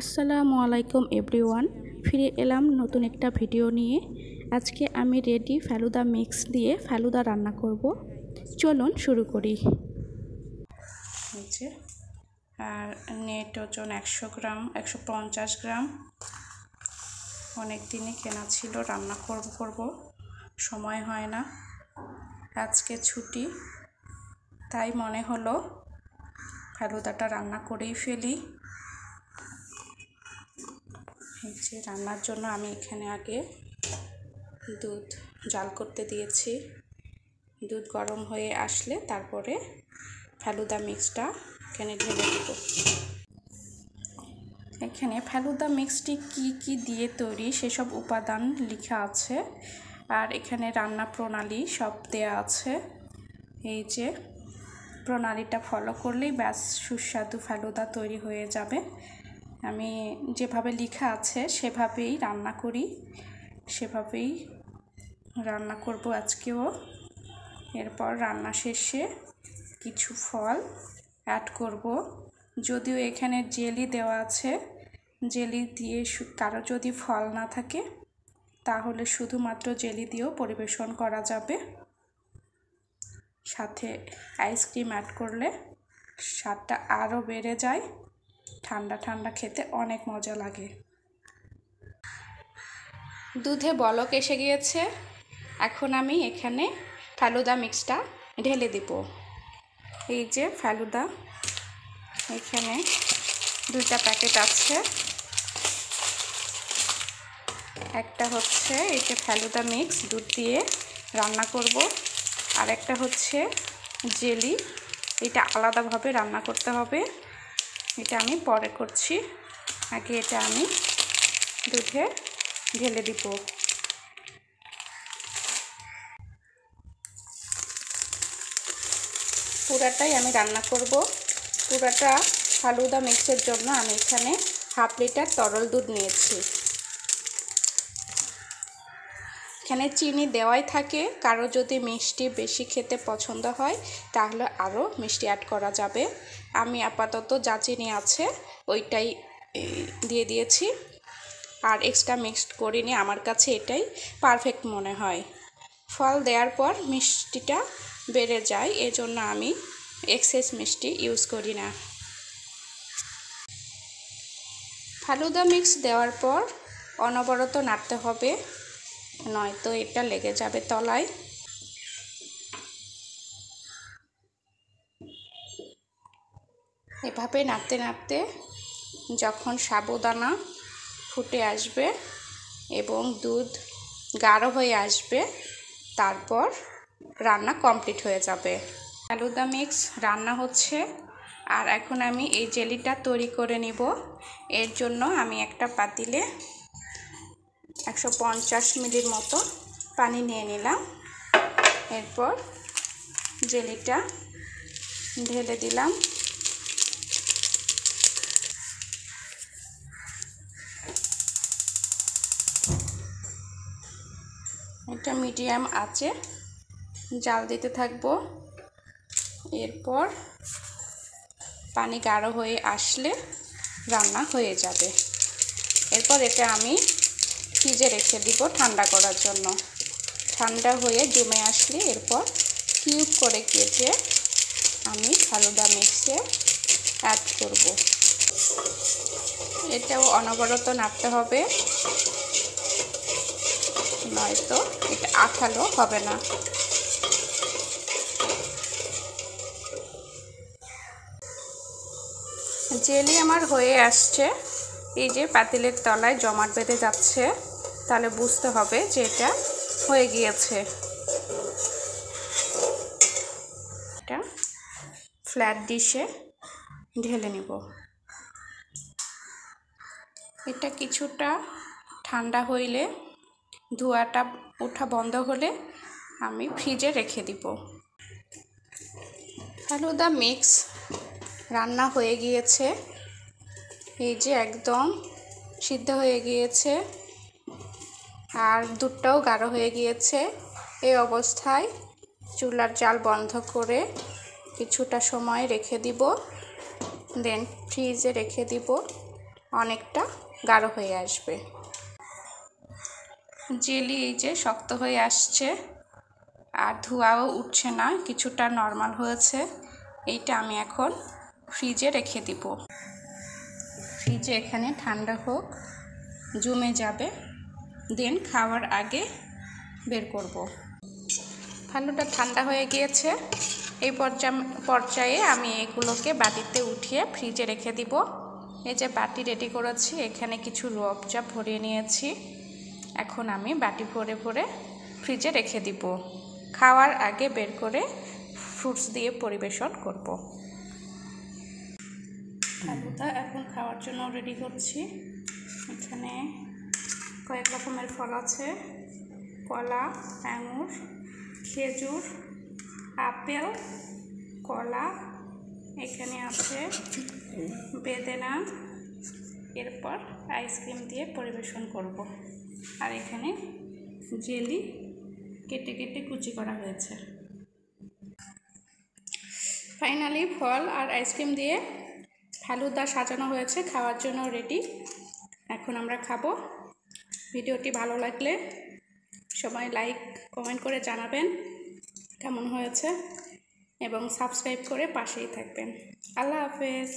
আসসালামু আলাইকুম এভরিওয়ান, ফিরে এলাম নতুন একটা ভিডিও নিয়ে। আজকে আমি রেডি ফালুদা মিক্স দিয়ে ফালুদা রান্না করব। চলুন শুরু করি। আর নেট ওজন 100 গ্রাম, 150 গ্রাম। অনেক দিনই কেনা ছিল, রান্না করব সময় হয় না। আজকে ছুটি, তাই মনে হলো ফালুদাটা রান্না করেই ফেলি। রান্নার জন্য আমি এখানে আগে দুধ জাল করতে দিয়েছি। দুধ গরম হয়ে আসলে তারপরে ফালুদা মিক্সটা এখানে ঢেলে দেব। এখানে ফালুদা মিক্সটি কি দিয়ে তৈরি সেসব উপাদান লেখা আছে, আর এখানে রান্না প্রণালী সব দেয়া আছে। এই যে প্রণালীটা ফলো করলেই ব্যাস সুস্বাদু ফালুদা তৈরি হয়ে যাবে। আমি যেভাবে লেখা আছে সেভাবেই রান্না করি, সেভাবেই রান্না করব আজকেও। এরপর রান্না শেষে কিছু ফল অ্যাড করব। যদিও এখানে জেলি দেওয়া আছে, জেলি দিয়ে কারো যদি ফল না থাকে তাহলে শুধুমাত্র জেলি দিয়েও পরিবেশন করা যাবে। সাথে আইসক্রিম অ্যাড করলে স্বাদটা আরও বেড়ে যায়। ঠান্ডা ঠান্ডা খেতে অনেক মজা লাগে। দুধে বলক এসে গিয়েছে, এখন আমি এখানে ফালুদা মিক্সটা ঢেলে দিব। এই যে ফালুদা, এখানে 2টা প্যাকেট আছে। একটা হচ্ছে এই যে ফালুদা মিক্স দুধ দিয়ে রান্না করব, আর একটা হচ্ছে জেলি, এটা আলাদাভাবে রান্না করতে হবে। এটা আমি পরে করছি, আগে এটা আমি দুধে ঢেলে দিব। পুরাটাই আমি রান্না করব। পুরাটা ফালুদা মিক্সের জন্য আমি এখানে 1/2 লিটার তরল দুধ নিয়েছি। এখানে চিনি দেওয়াই থাকে, কারো যদি মিষ্টি বেশি খেতে পছন্দ হয় তাহলে আরও মিষ্টি অ্যাড করা যাবে। আমি আপাতত যা চিনি আছে ওইটাই দিয়ে দিয়েছি, আর এক্সট্রা মিক্সড করিনি। আমার কাছে এটাই পারফেক্ট মনে হয়। ফল দেওয়ার পর মিষ্টিটা বেড়ে যায়, এজন্য আমি এক্সেস মিষ্টি ইউজ করি না। ফালুদা মিক্স দেওয়ার পর অনবরত নাড়তে হবে, নয়তো এটা লেগে যাবে তলায়। এভাবে নাড়তে নাড়তে যখন সাবুদানা ফুটে আসবে এবং দুধ গাঢ় হয়ে আসবে, তারপর রান্না কমপ্লিট হয়ে যাবে। ফালুদা মিক্স রান্না হচ্ছে, আর এখন আমি এই জেলিটা তৈরি করে নিব। এর জন্য আমি একটা পাতিলে 150 মিলির মতো পানি নিয়ে নিলাম। এরপর জেলিটা ঢেলে দিলাম। এটা মিডিয়াম আঁচে জাল দিতে থাকবো। এরপর পানি গাঢ় হয়ে আসলে রান্না হয়ে যাবে। এরপর এটা আমি ফ্রিজে রেখে দিব ঠান্ডা করার জন্য। ঠান্ডা হয়ে জমে আসলে এরপর কিউব করে কেটে আমি ফালুদা মিক্সে অ্যাড করব। এটাও অনবরত নাড়তে হবে, নয়তো এটা আঠালো হবে না। জেলি আমার হয়ে আসছে। এই যে পাতিলের তলায় জমাট বেঁধে যাচ্ছে, তাহলে বুঝতে হবে যে এটা হয়ে গিয়েছে। এটা ফ্ল্যাট ডিশে ঢেলে নেব। এটা কিছুটা ঠান্ডা হইলে, ধোঁয়াটা ওঠা বন্ধ হলে আমি ফ্রিজে রেখে দিব। ফালুদা মিক্স রান্না হয়ে গিয়েছে। এই যে একদম সিদ্ধ হয়ে গিয়েছে, আর দুধটাও গাঢ় হয়ে গিয়েছে। এই অবস্থায় চুলার জাল বন্ধ করে কিছুটা সময় রেখে দিব, দেন ফ্রিজে রেখে দিব। অনেকটা গাঢ় হয়ে আসবে। জেলি এই যে শক্ত হয়ে আসছে আর ধোঁয়াও উঠছে না, কিছুটা নরমাল হয়েছে। এইটা আমি এখন ফ্রিজে রেখে দিব। ফ্রিজে এখানে ঠান্ডা হোক, জমে যাবে, দেন খাওয়ার আগে বের করব। ফালুদা ঠান্ডা হয়ে গিয়েছে। এই পর্যায়ে আমি এগুলোকে বাটিতে উঠিয়ে ফ্রিজে রেখে দিব। এই যে বাটি রেডি করেছি, এখানে কিছু রূআফজা ভরিয়ে নিয়েছি। এখন আমি বাটি ভরে ভরে ফ্রিজে রেখে দিব। খাওয়ার আগে বের করে ফ্রুটস দিয়ে পরিবেশন করব। ফালুদা এখন খাওয়ার জন্য রেডি করছি। এখানে কয়েক রকমের ফল আছে, কলা, আঙুর, খেজুর, আপেল, কলা, এখানে আছে বেদানা। এরপর আইসক্রিম দিয়ে পরিবেশন করব। আর এখানে জেলি কেটে কেটে কুচি করা হয়েছে। ফাইনালি ফল আর আইসক্রিম দিয়ে ফালুদা সাজানো হয়েছে, খাওয়ার জন্য রেডি। এখন আমরা খাবো। ভিডিওটি ভালো লাগলে সবাই লাইক কমেন্ট করে জানাবেন কেমন হয়েছে এবং সাবস্ক্রাইব করে পাশেই থাকবেন। আল্লাহ হাফেজ।